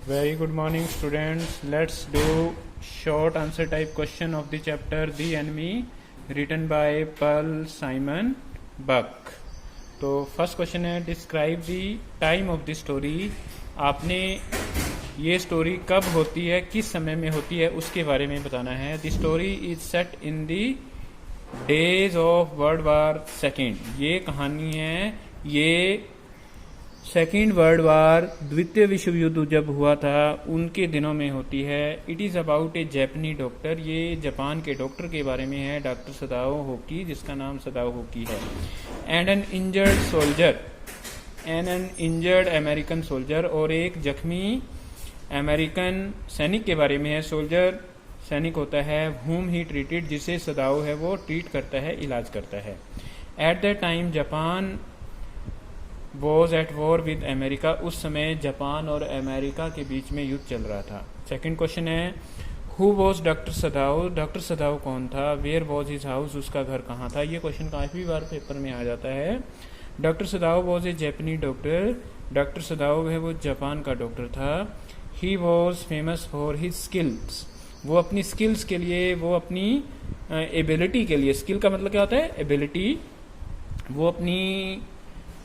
Very good morning, students. Let's do short answer type question of the chapter The Enemy, written by Pearl Simon Buck. तो first question है, describe the time of the story. आपने ये story कब होती है, किस समय में होती है, उसके बारे में बताना है. The story is set in the days of world war second. ये कहानी है, ये सेकेंड वर्ल्ड वार, द्वितीय विश्व युद्ध जब हुआ था उनके दिनों में होती है. इट इज़ अबाउट ए जापानी डॉक्टर. ये जापान के डॉक्टर के बारे में है, डॉक्टर सदाओ होकी, जिसका नाम सदाओ होकी है. And N injured soldier, and N injured American soldier, और एक जख्मी अमेरिकन सैनिक के बारे में है. सोल्जर सैनिक होता है, whom ही ट्रीटेड, जिसे सदाओ है वो ट्रीट करता है, इलाज करता है. At the time Japan was at war with America. उस समय जापान और अमेरिका के बीच में युद्ध चल रहा था. सेकंड क्वेश्चन है, who was doctor Sadao. Doctor सदाओ कौन था. वेयर वॉज हिज हाउस, उसका घर कहाँ था. ये क्वेश्चन काफ़ी बार पेपर में आ जाता है. डॉक्टर सदाओ वॉज ए जापानी डॉक्टर. डॉक्टर सदाओ है वो जापान का डॉक्टर था. He was famous for his skills. वो अपनी स्किल्स के लिए, वो अपनी एबिलिटी के लिए, स्किल का मतलब क्या होता है, एबिलिटी, वो अपनी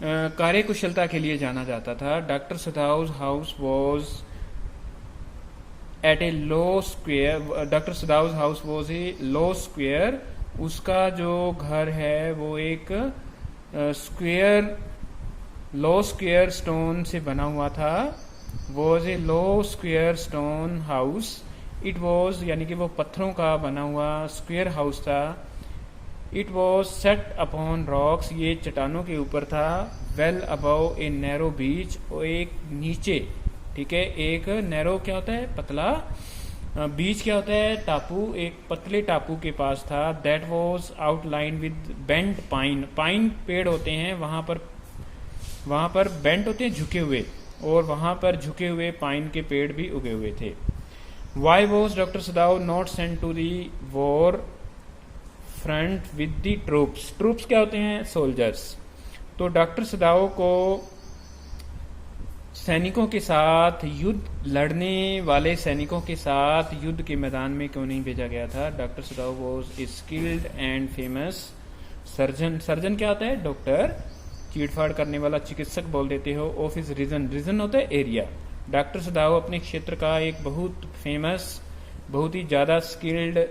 कार्यकुशलता के लिए जाना जाता था. Doctor Sadao's house was at a low square. Doctor Sadao's house was a low square. उसका जो घर है वो एक स्क्वेयर, लो स्क्वेयर स्टोन से बना हुआ था. Was a low square stone house. It was यानी कि वो पत्थरों का बना हुआ स्क्वेयर हाउस था. It was set upon rocks. ये चट्टानों के ऊपर था. वेल अबव ए नैरो बीच, और एक नीचे, ठीक है, एक नैरो क्या होता है, पतला. बीच क्या होता है, टापू. एक पतले टापू के पास था. That was outline with bent pine. Pine पेड़ होते हैं, वहां पर बेंट होते हैं, झुके हुए, और वहां पर झुके हुए पाइन के पेड़ भी उगे हुए थे. Why was doctor Sadao not sent to the war front with the troops. Troops क्या होते हैं, सोल्जर्स. तो डॉक्टर सदाओ को सैनिकों के साथ, युद्ध लड़ने वाले सैनिकों के साथ युद्ध के मैदान में क्यों नहीं भेजा गया था. Doctor Sadao was a skilled and famous surgeon. Surgeon क्या होता है, डॉक्टर, चीड़फाड़ करने वाला, चिकित्सक बोल देते हो. ऑफ हिज रीजन, रीजन होता है एरिया. डॉक्टर सदाओ अपने क्षेत्र का एक बहुत फेमस, बहुत ही ज्यादा स्किल्ड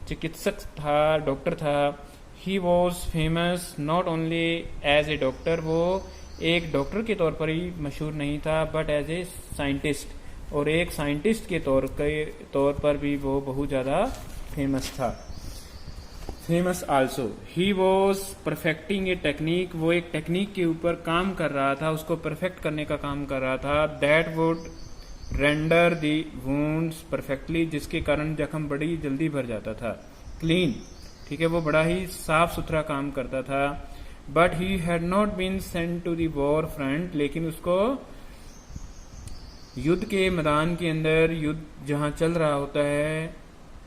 चिकित्सक था, डॉक्टर था. He was famous not only as a doctor. वो एक डॉक्टर के तौर पर ही मशहूर नहीं था, बट एज ए साइंटिस्ट, और एक साइंटिस्ट के तौर पर भी वो बहुत ज़्यादा फेमस था. Famous also. He was perfecting a technique. वो एक टेक्निक के ऊपर काम कर रहा था, उसको परफेक्ट करने का काम कर रहा था. That would render the wounds perfectly, जिसके कारण जख्म बड़ी जल्दी भर जाता था. क्लीन, ठीक है, वो बड़ा ही साफ सुथरा काम करता था. But he had not been sent to the war front. लेकिन उसको युद्ध के मैदान के अंदर, युद्ध जहां चल रहा होता है,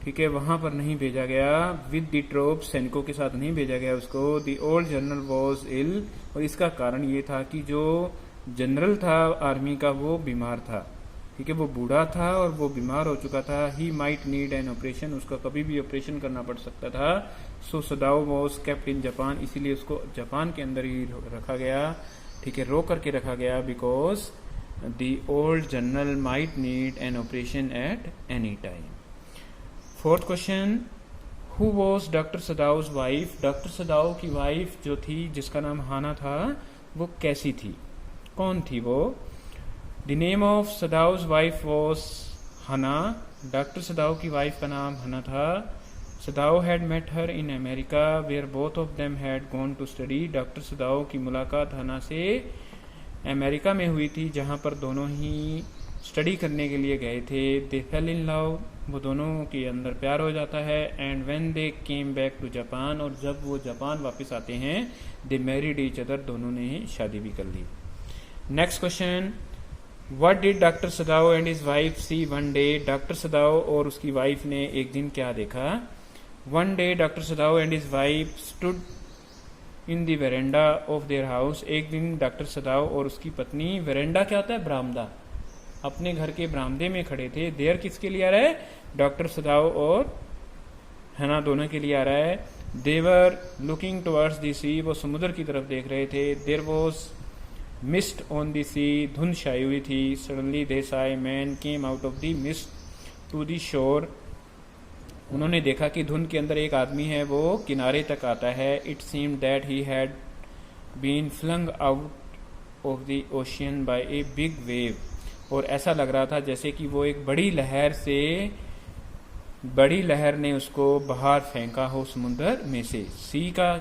ठीक है, वहां पर नहीं भेजा गया. विद दी ट्रोप, सैनिकों के साथ नहीं भेजा गया उसको. The old general was ill. और इसका कारण ये था कि जो जनरल था आर्मी का, वो बीमार था, ठीक है, वो बूढ़ा था और वो बीमार हो चुका था. He might need an operation. उसका कभी भी ऑपरेशन करना पड़ सकता था. सो सदाओ वॉज केप्ट इन जापान. इसीलिए उसको जापान के अंदर ही रखा गया, ठीक है, रोक करके रखा गया. Because the old general might need an operation at any time. Fourth question, who was doctor Sadao's wife. Doctor Sadao की वाइफ जो थी, जिसका नाम हाना था, वो कैसी थी, कौन थी वो. The name of Sadao's wife was Hana. Doctor Sadao की वाइफ का नाम हना था. Sadao had met her in America where both of them had gone to study. Doctor Sadao की मुलाकात हना से अमेरिका में हुई थी, जहां पर दोनों ही स्टडी करने के लिए गए थे. They fell in love. वो दोनों के अंदर प्यार हो जाता है. And when they came back to Japan. और जब वो जापान वापस आते हैं, दे मैरिड ईच अदर. दोनों ने शादी भी कर ली. Next question, what did doctor Sadao and his wife see one day. Doctor Sadao और उसकी वाइफ ने एक दिन क्या देखा. One day doctor Sadao and his wife stood in the veranda of their house. एक दिन डॉक्टर सदाओ और उसकी पत्नी, वेरेंडा क्या होता है, बरामदा, अपने घर के बरामदे में खड़े थे। देयर किसके लिए आ रहा है? डॉक्टर सदाओ और हैना दोनों के लिए आ रहा है। They were looking towards the sea, वो समुद्र की तरफ देख रहे थे। There was mist on the sea, धुंध छाई हुई थी। Suddenly they saw man came out of the mist to the shore, उन्होंने देखा कि धुंध के अंदर एक आदमी है, वो किनारे तक आता है। It seemed that he had been flung out of the ocean by a big wave, और ऐसा लग रहा था जैसे कि वो एक बड़ी लहर ने उसको बाहर फेंका हो समुद्र में से। सी का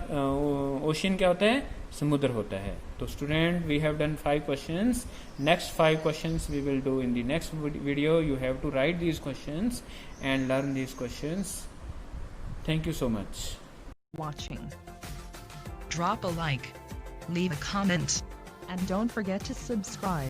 ओशियन क्या होता है? समुद्र होता है। तो student, we have done 5 questions. Next 5 questions we will do in the next video. You have to write these questions and learn these questions. Thank you so much. Watching. Drop a like, leave a comment, and don't forget to subscribe.